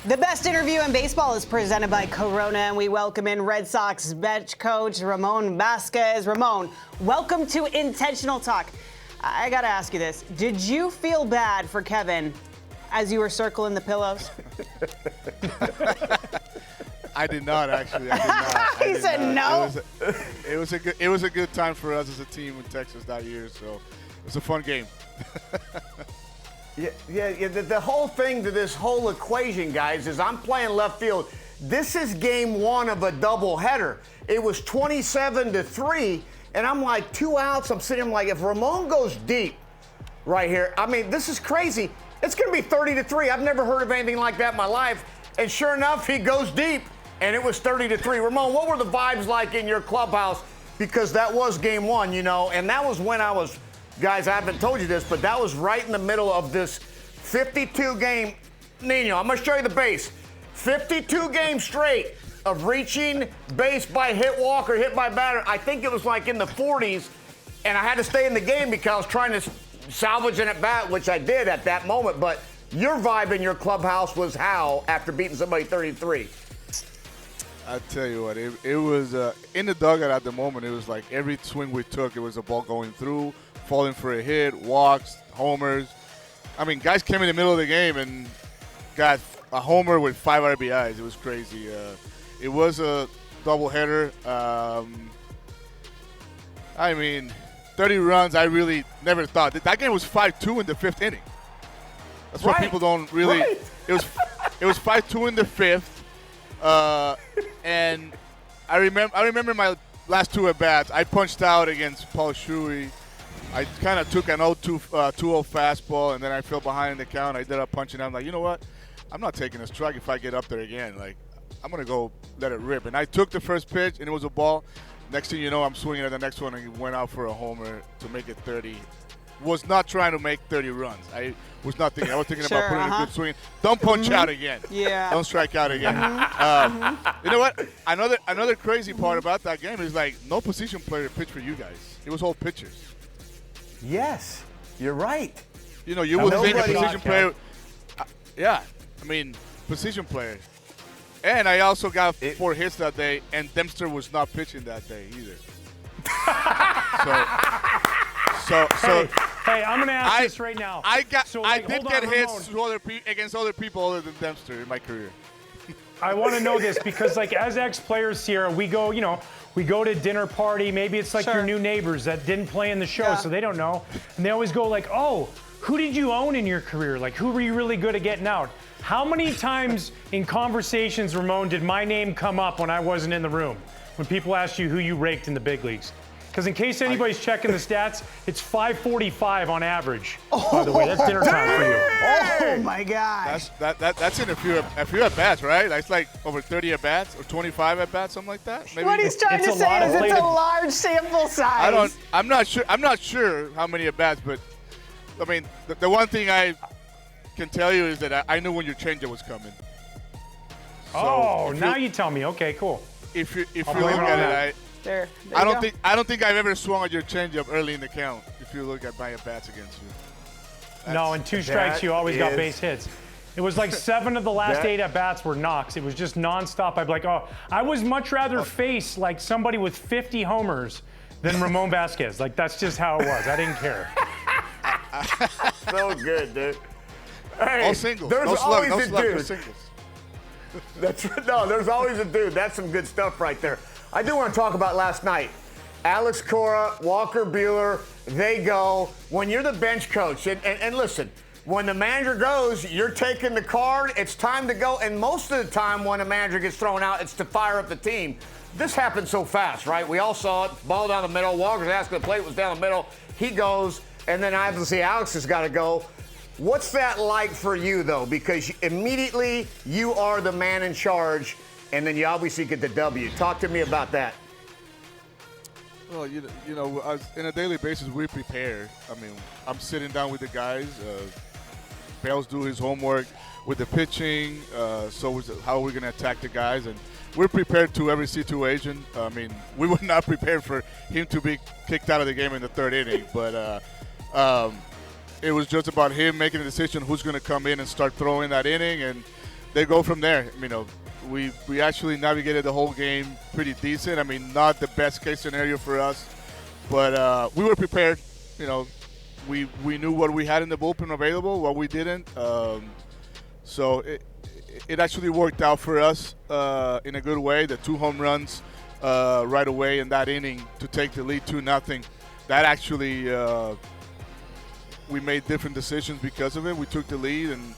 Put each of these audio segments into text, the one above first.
The best interview in baseball is presented by Corona, and we welcome in Red Sox bench coach Ramón Vázquez. Ramón, welcome to Intentional Talk. I got to ask you this. Did you feel bad for Kevin as you were circling the pillows? I did not, actually. I did not. He said no. It was a good time for us as a team in Texas that year, so it was a fun game. Yeah. The whole thing to this whole equation, guys, is I'm playing left field. This is game one of a doubleheader. It was 27-3, and I'm like 2 outs. I'm sitting like, if Ramón goes deep right here, I mean, this is crazy. It's going to be 30-3. I've never heard of anything like that in my life. And sure enough, he goes deep, and it was 30-3. Ramón, what were the vibes like in your clubhouse? Because that was game one, you know, and that was when I was. Guys, I haven't told you this, but that was right in the middle of this 52-game, Nino, I'm going to show you the base. 52 games straight of reaching base by hit walk or hit by batter. I think it was like in the 40s, and I had to stay in the game because I was trying to salvage an at-bat, which I did at that moment. But your vibe in your clubhouse was how after beating somebody 33? I tell you what, it was in the dugout at the moment. It was like every swing we took, it was a ball going through, falling for a hit, walks, homers. I mean, guys came in the middle of the game and got a homer with 5 RBIs. It was crazy. It was a doubleheader. I mean, 30 runs, I really never thought. That game was 5-2 in the 5th inning. That's what people don't really. Right. It was 5-2 in the 5th. And I remember my last 2 at-bats. I punched out against Paul Shuey. I kind of took an 2-0 fastball, and then I fell behind in the count. I ended up punching out. I'm like, you know what? I'm not taking a strike if I get up there again. Like, I'm going to go let it rip. And I took the first pitch, and it was a ball. Next thing you know, I'm swinging at the next one, and he went out for a homer to make it 30. Was not trying to make 30 runs. I was not thinking. I was thinking about putting a good swing. Don't punch out again. Yeah. Don't strike out again. You know what? Another crazy part about that game is, like, no position player pitched for you guys. It was all pitchers. Yes, you're right. You know, you would think a position player. Yeah, I mean, position player. And I also got 4 hits that day, and Dempster was not pitching that day either. Hey, I'm going to ask this right now. I did get hits against other people other than Dempster in my career. I want to know this because, like, as ex-players here, we go to dinner party. Maybe it's like your new neighbors that didn't play in the show, so they don't know. And they always go like, oh, who did you own in your career? Like, who were you really good at getting out? How many times in conversations, Ramón, did my name come up when I wasn't in the room? When people asked you who you raked in the big leagues? Because in case anybody's checking the stats, it's 545 on average. By the way, that's dinner time for you. Oh my gosh. That's in a few at bats, right? That's like over 30 at bats or 25 at bats, something like that. Maybe. What he's trying to say is it's a large sample size. I'm not sure how many at bats, but I mean the one thing I can tell you is that I knew when your changeup was coming. So now you tell me. Okay, cool. If you look at it, There I don't think I've ever swung at your changeup early in the count. If you look at my at-bats against you. No, in 2 strikes you always got base hits. It was like 7 of the last 8 at-bats were knocks. It was just nonstop. I'd be like, oh, I would much rather face like somebody with 50 homers than Ramón Vázquez. Like, that's just how it was. I didn't care. So good, dude. Hey, all singles. There's no slug, always no slug, dude. no singles. There's always a dude. That's some good stuff right there. I do want to talk about last night. Alex Cora, Walker Buehler, they go. When you're the bench coach, and listen, when the manager goes, you're taking the card, it's time to go. And most of the time when a manager gets thrown out, it's to fire up the team. This happened so fast, right? We all saw it, ball down the middle. Walker's asking the plate was down the middle. He goes, and then obviously Alex has got to go. What's that like for you, though? Because immediately you are the man in charge, and then you obviously get the W. Talk to me about that. Well, you know, on a daily basis, we prepare. I mean, I'm sitting down with the guys. Bell's do his homework with the pitching. So is how we're going to attack the guys. And we're prepared to every situation. I mean, we were not prepared for him to be kicked out of the game in the 3rd inning. But it was just about him making a decision who's going to come in and start throwing that inning. And they go from there. We actually navigated the whole game pretty decent. Not the best case scenario for us, but we were prepared. We knew what we had in the bullpen available, what we didn't. So it actually worked out for us in a good way. The 2 home runs right away in that inning to take the lead 2-0. That actually we made different decisions because of it. We took the lead, and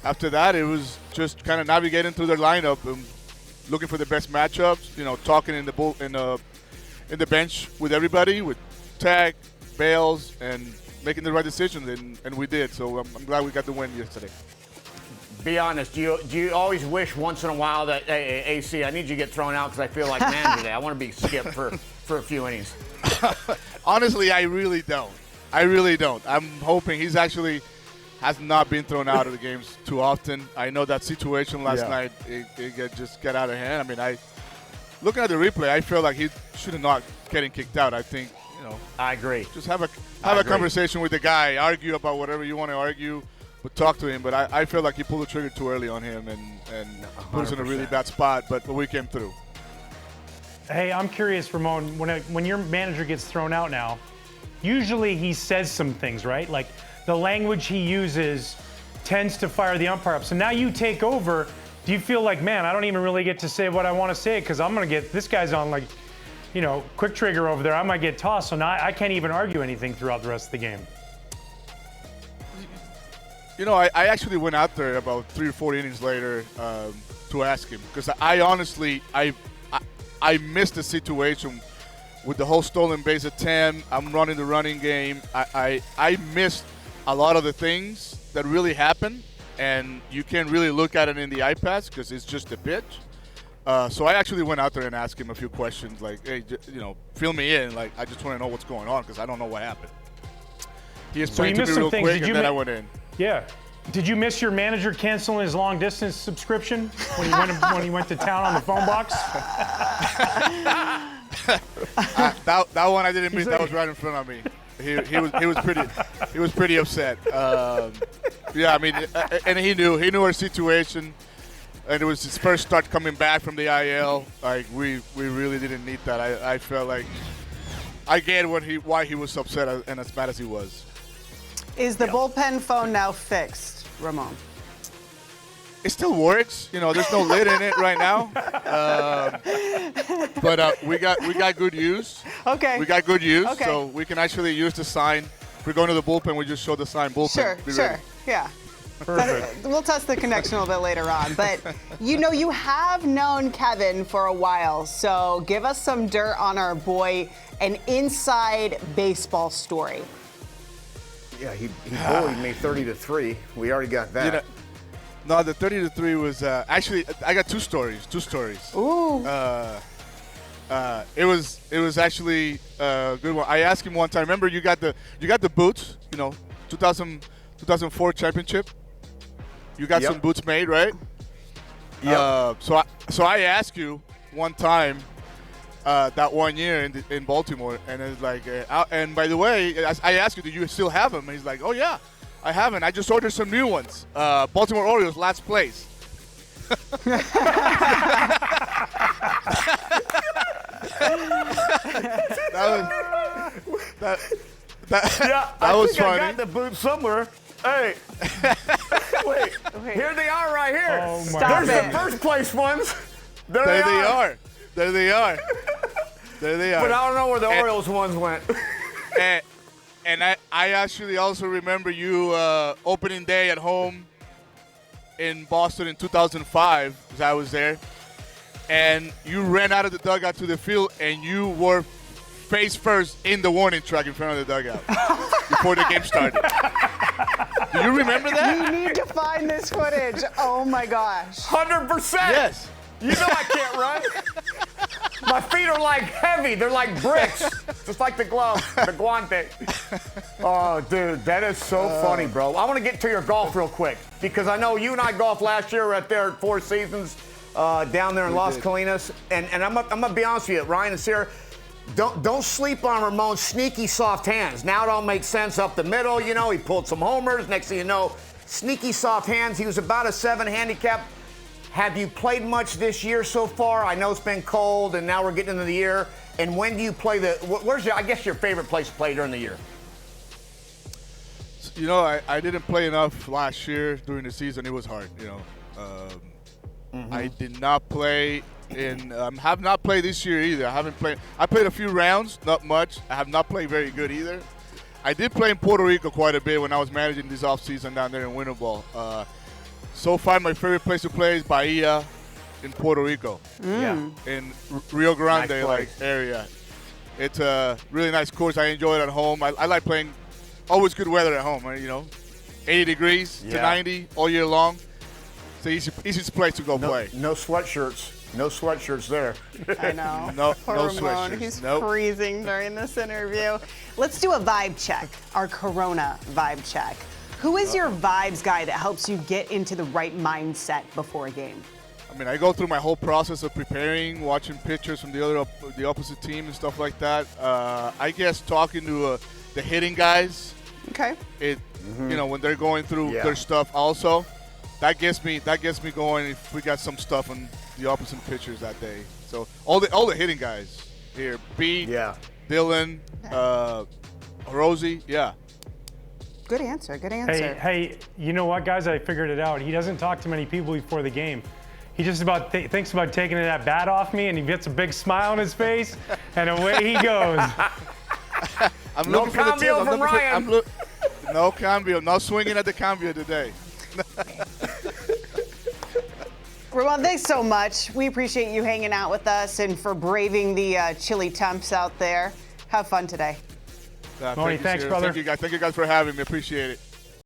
after that, it was just kind of navigating through their lineup and looking for the best matchups. Talking in the bench with everybody, with Tech, Bales, and making the right decisions, and we did. So I'm glad we got the win yesterday. Be honest, do you always wish once in a while that, hey, AC, I need you to get thrown out because I feel like man today. I want to be skipped for a few innings. Honestly, I really don't. I'm hoping he's actually has not been thrown out of the games too often. I know that situation last night, it just got out of hand. Looking at the replay, I feel like he should have not getting kicked out. I think, I agree. Just have a conversation with the guy, argue about whatever you want to argue, but talk to him. But I feel like he pulled the trigger too early on him and put us in a really bad spot, but we came through. Hey, I'm curious, Ramon, when your manager gets thrown out now, usually he says some things, right? Like the language he uses tends to fire the umpire up. So now you take over. Do you feel like, man, I don't even really get to say what I want to say because I'm going to get this guy's on quick trigger over there. I might get tossed. So now I can't even argue anything throughout the rest of the game. I actually went out there about 3 or 4 innings later to ask him because I honestly I missed the situation with the whole stolen base attempt. I'm running the running game. I missed a lot of the things that really happened, and you can't really look at it in the iPads because it's just a pitch. So I actually went out there and asked him a few questions like, hey, fill me in. Like, I just want to know what's going on because I don't know what happened. He explained to me real quick, and then I went in. Yeah. Did you miss your manager canceling his long-distance subscription when he went to town on the phone box? That one I didn't miss. That was right in front of me. He was pretty upset. And he knew our situation, and it was his first start coming back from the IL. Like we really didn't need that. I felt like I get why he was upset and as mad as he was. Is the bullpen phone now fixed, Ramon? It still works. There's no lid in it right now. But we got good use. Okay. We got good use, okay. So we can actually use the sign. If we're going to the bullpen, we just show the sign bullpen. Sure. Yeah. Perfect. We'll test the connection a little bit later on. But, you have known Kevin for a while. So give us some dirt on our boy, an inside baseball story. Yeah, he bullied me 30-3. We already got that. No, the 30-3 was actually I got two stories. Ooh. It was actually a good one. I asked him one time. Remember, you got the boots. 2004 championship. You got some boots made, right? Yeah. So I asked you one time that one year in Baltimore, and it's like, and by the way, I asked you, do you still have them? And he's like, oh yeah, I haven't. I just ordered some new ones. Baltimore Orioles, last place. That was funny. I got the boots somewhere. Hey, wait, here they are right here. Oh my Stop There's it. the first place ones. There There they are. they are. But I don't know where the Orioles ones went. And I actually also remember you opening day at home in Boston in 2005, because I was there. And you ran out of the dugout to the field, and you were face first in the warning track in front of the dugout before the game started. Do you remember that? You need to find this footage. Oh my gosh. 100%. Yes. You know I can't run. My feet are like heavy. They're like bricks. Just like the glove, the guante. Oh, dude, that is so funny, bro. I want to get to your golf real quick because I know you and I golfed last year right there at Four Seasons down there in Las Colinas. And I'm gonna be honest with you, Ryan and Sarah, don't sleep on Ramon's sneaky soft hands. Now it all makes sense up the middle. He pulled some homers. Next thing you know, sneaky soft hands. He was about a 7 handicap. Have you played much this year so far? I know it's been cold, and now we're getting into the year. And when do you play I guess your favorite place to play during the year? You know, I didn't play enough last year during the season. It was hard, you know. I did not play have not played this year either. I played a few rounds, not much. I have not played very good either. I did play in Puerto Rico quite a bit when I was managing this offseason down there in Winter Ball. So far, my favorite place to play is Bahia in Puerto Rico. Yeah. In Rio Grande Nice area. It's a really nice course. I enjoy it at home. I like playing. Always good weather at home, right? You know, 80 degrees to 90 all year long. It's the easiest place to go play. No sweatshirts. No sweatshirts there. I know. No Ramon, sweatshirts. he's Nope. freezing during this interview. Let's do a vibe check, our Corona vibe check. Who is your vibes guy that helps you get into the right mindset before a game? I mean, I go through my whole process of preparing, watching pictures from the opposite team and stuff like that. I guess talking to the hitting guys. Okay. You know, when they're going through their stuff also, that gets me going if we got some stuff on the opposite pitchers that day. So all the hitting guys here, Dylan, Rosie, Good answer. Good answer. Hey, you know what, guys? I figured it out. He doesn't talk to many people before the game. He just thinks about taking that bat off me, and he gets a big smile on his face, and away he goes. I'm No looking for the cambio tip. from Ryan. No cambio. No swinging at the cambio today. Ramon, thanks so much. We appreciate you hanging out with us and for braving the chilly temps out there. Have fun today. Moni, thanks, brother. Thank you guys for having me. Appreciate it.